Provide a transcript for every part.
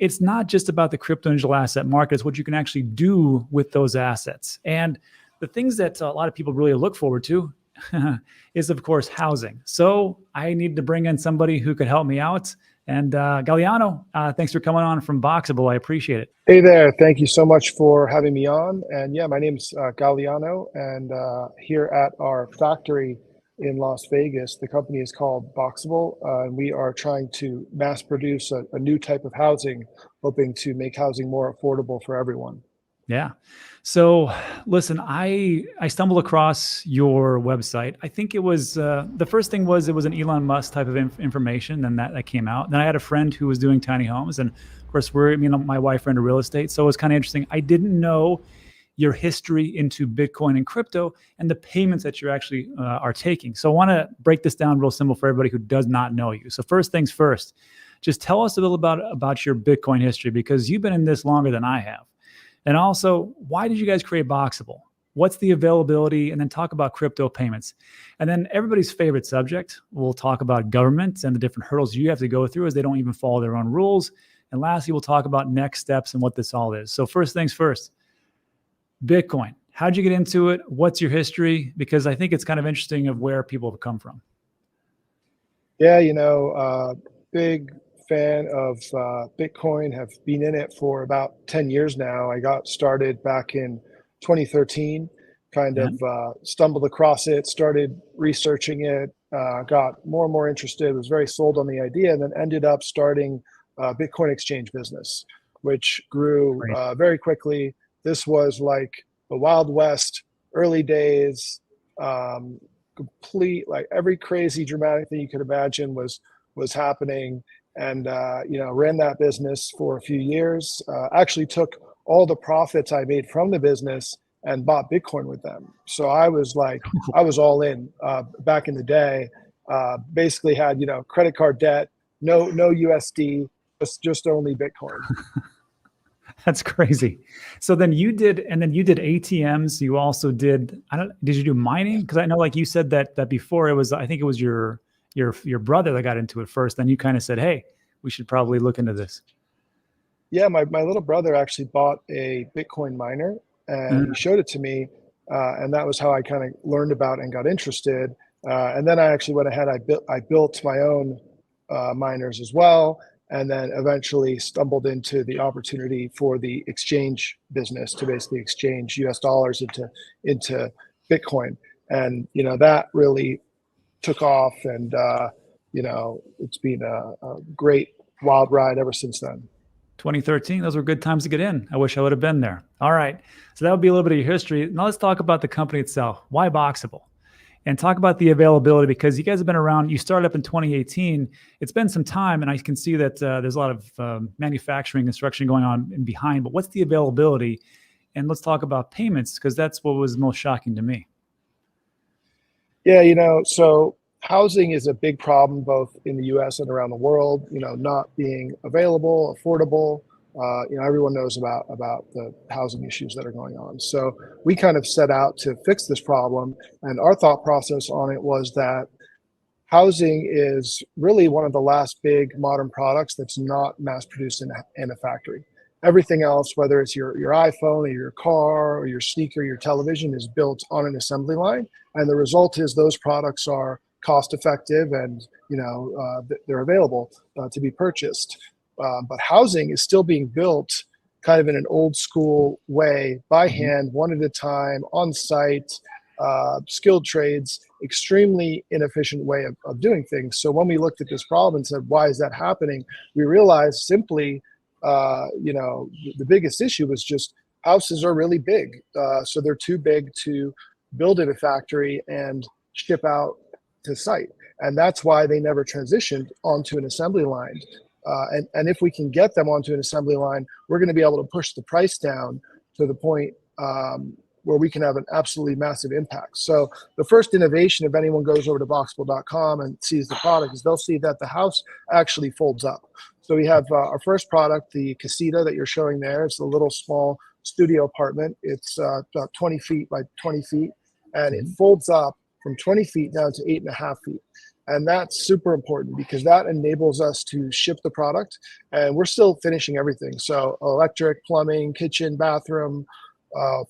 it's not just about the crypto and digital asset market. It's what you can actually do with those assets. And the things that a lot of people really look forward to is, of course, housing. So I need to bring in somebody who could help me out. And Galliano, thanks for coming on from Boxabl. I appreciate it. Hey there. Thank you so much for having me on. And yeah, my name's Galliano, and here at our factory in Las Vegas, the company is called Boxabl, and we are trying to mass produce a new type of housing, hoping to make housing more affordable for everyone. Yeah. So listen, I stumbled across your website. I think it was the first thing was it was an Elon Musk type of information, and that came out. Then I had a friend who was doing tiny homes, and of course my wife are into real estate, so it was kind of interesting. I didn't know your history into Bitcoin and crypto and the payments that you actually are taking. So I want to break this down real simple for everybody who does not know you. So first things first, just tell us a little about your Bitcoin history, because you've been in this longer than I have. And also, why did you guys create Boxabl? What's the availability? And then talk about crypto payments. And then everybody's favorite subject, we'll talk about government and the different hurdles you have to go through as they don't even follow their own rules. And lastly, we'll talk about next steps and what this all is. So first things first, Bitcoin. How'd you get into it? What's your history? Because I think it's kind of interesting of where people have come from. Yeah, big fan of Bitcoin, have been in it for about 10 years now. I got started back in 2013, kind of stumbled across it, started researching it, got more and more interested, was very sold on the idea, and then ended up starting a Bitcoin exchange business, which grew very quickly. This was like the Wild West, early days, complete, like every crazy dramatic thing you could imagine was happening. And, ran that business for a few years, actually took all the profits I made from the business and bought Bitcoin with them. So I was all in back in the day, basically had, credit card debt, no USD, just only Bitcoin. That's crazy. So then you did ATMs. You also did you do mining? Because I know, like you said that before I think it was your brother that got into it first. Then you kind of said, hey, we should probably look into this. Yeah, my little brother actually bought a Bitcoin miner, and he showed it to me. And that was how I kind of learned about and got interested. And then I actually went ahead, I built my own miners as well. And then eventually stumbled into the opportunity for the exchange business to basically exchange US dollars into Bitcoin. And, that really took off, and, it's been a great wild ride ever since then. 2013, those were good times to get in. I wish I would have been there. All right. So that would be a little bit of your history. Now let's talk about the company itself. Why Boxabl? And talk about the availability, because you guys have been around. You started up in 2018. It's been some time, and I can see that there's a lot of manufacturing construction going on in behind. But what's the availability? And let's talk about payments, because that's what was most shocking to me. Yeah, so housing is a big problem both in the U.S. and around the world. Not being available, affordable. Everyone knows about the housing issues that are going on. So we kind of set out to fix this problem. And our thought process on it was that housing is really one of the last big modern products that's not mass produced in a factory. Everything else, whether it's your iPhone or your car or your sneaker, your television, is built on an assembly line. And the result is those products are cost effective and, they're available to be purchased. But housing is still being built kind of in an old school way, by hand, one at a time, on site, skilled trades, extremely inefficient way of doing things. So when we looked at this problem and said, why is that happening? We realized simply, the biggest issue was just houses are really big. So they're too big to build in a factory and ship out to site. And that's why they never transitioned onto an assembly line. And if we can get them onto an assembly line, we're going to be able to push the price down to the point where we can have an absolutely massive impact. So the first innovation, if anyone goes over to Boxabl.com and sees the product, is they'll see that the house actually folds up. So we have our first product, the Casita that you're showing there. It's a little small studio apartment. It's about 20 feet by 20 feet, and it folds up from 20 feet down to 8.5 feet. And that's super important because that enables us to ship the product, and we're still finishing everything. So electric, plumbing, kitchen, bathroom,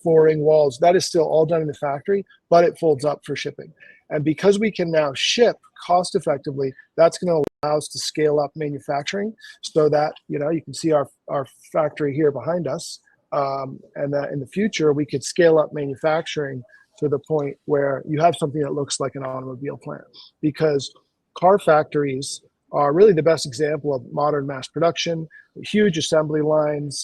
flooring, walls, that is still all done in the factory, but it folds up for shipping. And because we can now ship cost effectively, that's going to allow us to scale up manufacturing so that, you know, you can see our factory here behind us. And that in the future, we could scale up manufacturing to the point where you have something that looks like an automobile plant, because car factories are really the best example of modern mass production, huge assembly lines,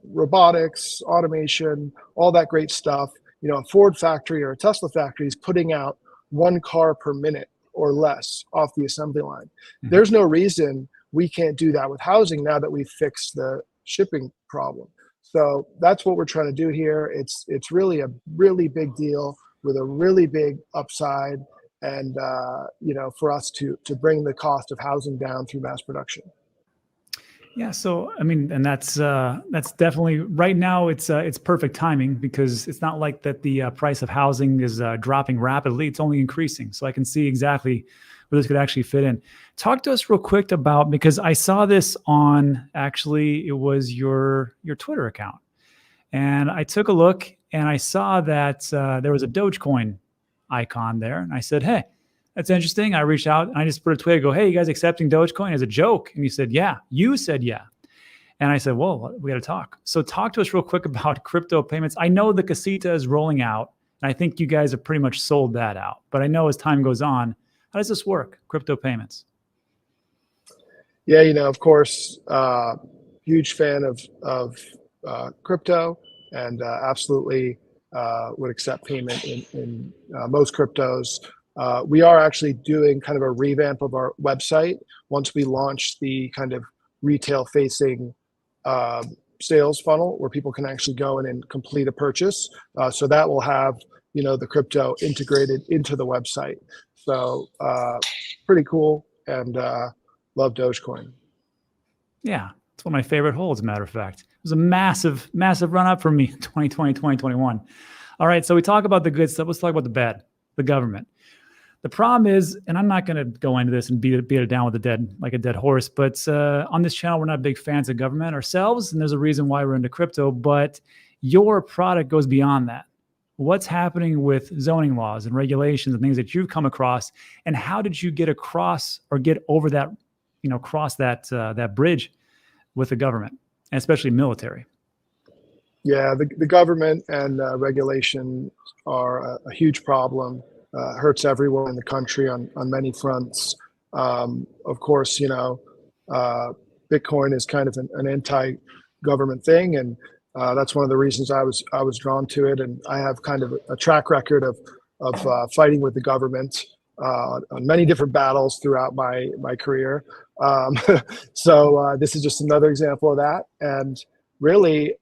robotics, automation, all that great stuff. You know, a Ford factory or a Tesla factory is putting out 1 car per minute or less off the assembly line. Mm-hmm. There's no reason we can't do that with housing now that we've fixed the shipping problem. So that's what we're trying to do here. It's really a really big deal with a really big upside, and you know, for us to bring the cost of housing down through mass production. Yeah, so I mean, and that's definitely right now. It's perfect timing because it's not like that the price of housing is dropping rapidly. It's only increasing. So I can see exactly where this could actually fit in. Talk to us real quick about, because I saw this on, actually, it was your Twitter account, and I took a look and I saw that there was a Dogecoin icon there, and I said, hey, that's interesting. I reached out and I just put a tweet, go, hey, you guys accepting Dogecoin as a joke? And you said, yeah. You said, yeah. And I said, well, we got to talk. So talk to us real quick about crypto payments. I know the Casita is rolling out, and I think you guys have pretty much sold that out. But I know as time goes on, how does this work, crypto payments? Yeah, you know, of course, huge fan of crypto, and absolutely would accept payment in most cryptos. We are actually doing kind of a revamp of our website once we launch the kind of retail-facing sales funnel where people can actually go in and complete a purchase. So that will have, you know, the crypto integrated into the website. So pretty cool, and love Dogecoin. Yeah, it's one of my favorite holds, as a matter of fact. It was a massive, massive run up for me, 2020, 2021. All right, so we talk about the good stuff. Let's talk about the bad, the government. The problem is, and I'm not going to go into this and beat it down with a dead horse, but on this channel, we're not big fans of government ourselves, and there's a reason why we're into crypto, but your product goes beyond that. What's happening with zoning laws and regulations and things that you've come across, and how did you get across or get over that, you know, cross that bridge with the government, and especially military? Yeah, the government and regulation are a huge problem. Hurts everyone in the country on many fronts. Of course, you know, Bitcoin is kind of an anti-government thing, and that's one of the reasons I was drawn to it. And I have kind of a track record of fighting with the government on many different battles throughout my career. So this is just another example of that. And really,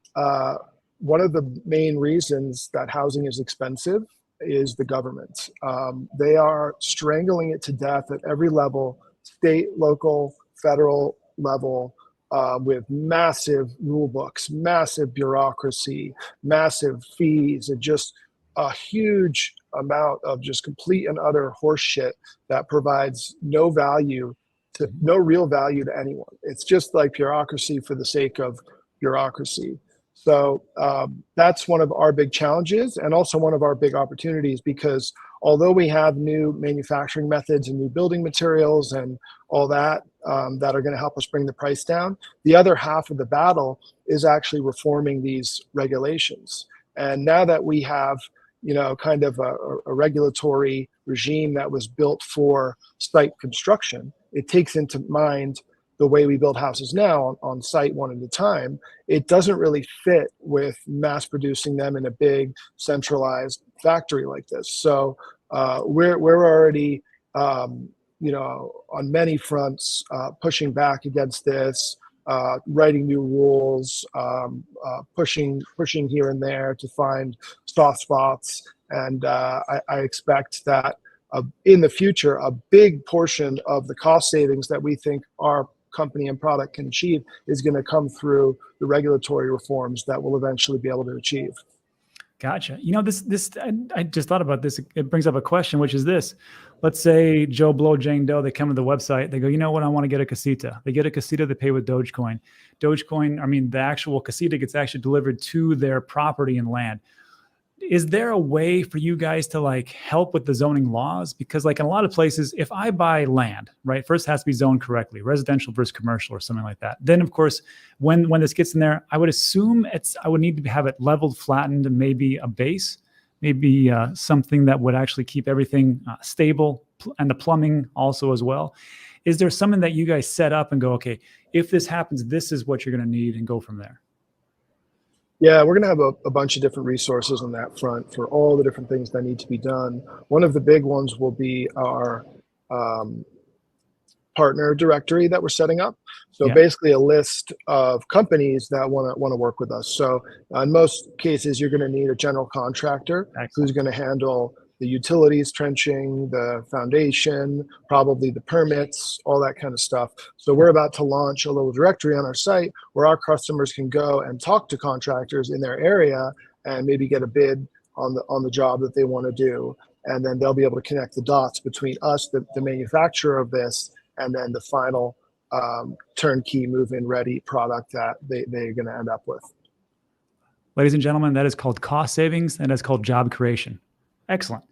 one of the main reasons that housing is expensive is the government. They are strangling it to death at every level, state, local, federal level, with massive rule books, massive bureaucracy, massive fees, and just a huge amount of just complete and utter horse shit that provides no real value to anyone. It's just like bureaucracy for the sake of bureaucracy. So that's one of our big challenges, and also one of our big opportunities, because although we have new manufacturing methods and new building materials and all that that are going to help us bring the price down, the other half of the battle is actually reforming these regulations. And now that we have, you know, kind of a regulatory regime that was built for site construction, it takes into mind the way we build houses now on site one at a time. It doesn't really fit with mass producing them in a big centralized factory like this. So we're already, you know, on many fronts pushing back against this, writing new rules, pushing here and there to find soft spots. And I expect that in the future, a big portion of the cost savings that we think our company and product can achieve is going to come through the regulatory reforms that we'll eventually be able to achieve. Gotcha. You know, this I just thought about this. It brings up a question, which is this: let's say Joe Blow, Jane Doe, they come to the website, they go, you know what, I want to get a casita. They get a casita, they pay with Dogecoin. The actual casita gets actually delivered to their property and land. Is there a way for you guys to like help with the zoning laws? Because like in a lot of places, if I buy land, right, first it has to be zoned correctly, residential versus commercial or something like that. Then of course, when this gets in there, I would assume I would need to have it leveled, flattened, and maybe a base, maybe something that would actually keep everything stable, and the plumbing also as well. Is there something that you guys set up and go, okay, if this happens, this is what you're going to need, and go from there? Yeah, we're going to have a bunch of different resources on that front for all the different things that need to be done. One of the big ones will be our partner directory that we're setting up. So basically a list of companies that want to work with us. So in most cases, you're going to need a general contractor who's going to handle the utilities, trenching, the foundation, probably the permits, all that kind of stuff. So we're about to launch a little directory on our site where our customers can go and talk to contractors in their area and maybe get a bid on the job that they want to do. And then they'll be able to connect the dots between us, the manufacturer of this, and then the final turnkey move-in ready product that they're going to end up with. Ladies and gentlemen, that is called cost savings, and that's called job creation. Excellent.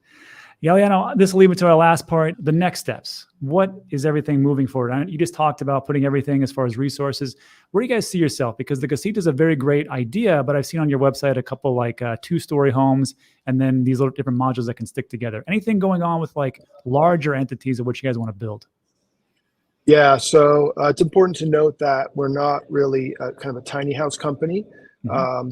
Galliano, this will lead me to our last part, the next steps. What is everything moving forward? You just talked about putting everything as far as resources. Where do you guys see yourself? Because the casita is a very great idea, but I've seen on your website a couple like 2-story homes and then these little different modules that can stick together. Anything going on with like larger entities of which you guys want to build? Yeah, so it's important to note that we're not really kind of a tiny house company.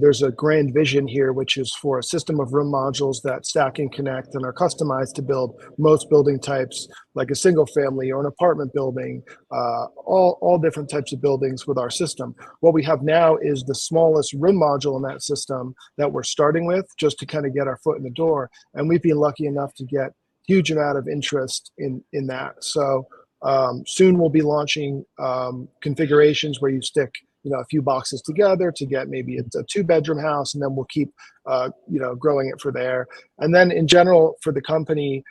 There's a grand vision here, which is for a system of room modules that stack and connect and are customized to build most building types, like a single family or an apartment building, all different types of buildings with our system. What we have now is the smallest room module in that system that we're starting with just to kind of get our foot in the door. And we've been lucky enough to get huge amount of interest in that. So soon we'll be launching configurations where you stick a few boxes together to get maybe a 2-bedroom house, and then we'll keep growing it for there. And then in general for the company,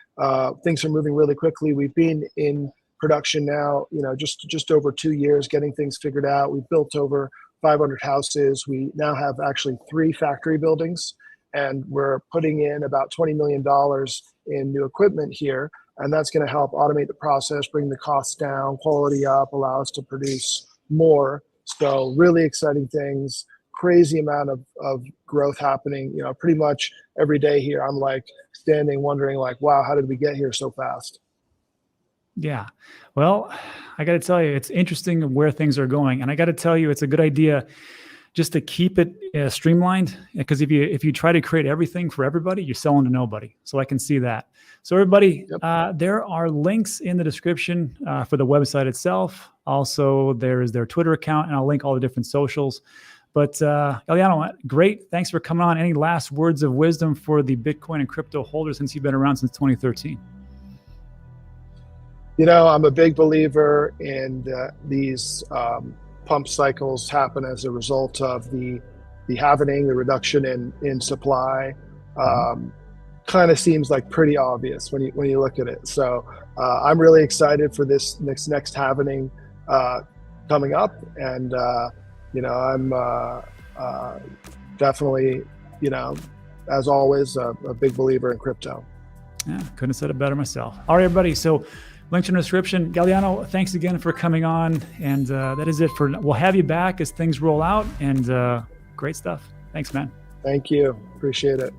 things are moving really quickly. We've been in production now, just over 2 years, getting things figured out. We've built over 500 houses. We now have actually 3 factory buildings, and we're putting in about $20 million in new equipment here. And that's going to help automate the process, bring the costs down, quality up, allow us to produce more. So really exciting things, crazy amount of growth happening, pretty much every day here. I'm like standing wondering like, wow, how did we get here so fast? Yeah. Well, I got to tell you, it's interesting where things are going. And I got to tell you, it's a good idea just to keep it streamlined, because if you try to create everything for everybody, you're selling to nobody. So I can see that. So everybody, there are links in the description for the website itself. Also, there is their Twitter account, and I'll link all the different socials. But Galliano, great. Thanks for coming on. Any last words of wisdom for the Bitcoin and crypto holders since you've been around since 2013? I'm a big believer in these pump cycles happen as a result of the halvening, the reduction in supply. Kind of seems like pretty obvious when you look at it. So I'm really excited for this next halvening coming up, and I'm definitely as always a big believer in crypto. Yeah, couldn't have said it better myself. All right, everybody. So links in the description. Galliano, thanks again for coming on. And that is it we'll have you back as things roll out, and great stuff. Thanks, man. Thank you. Appreciate it.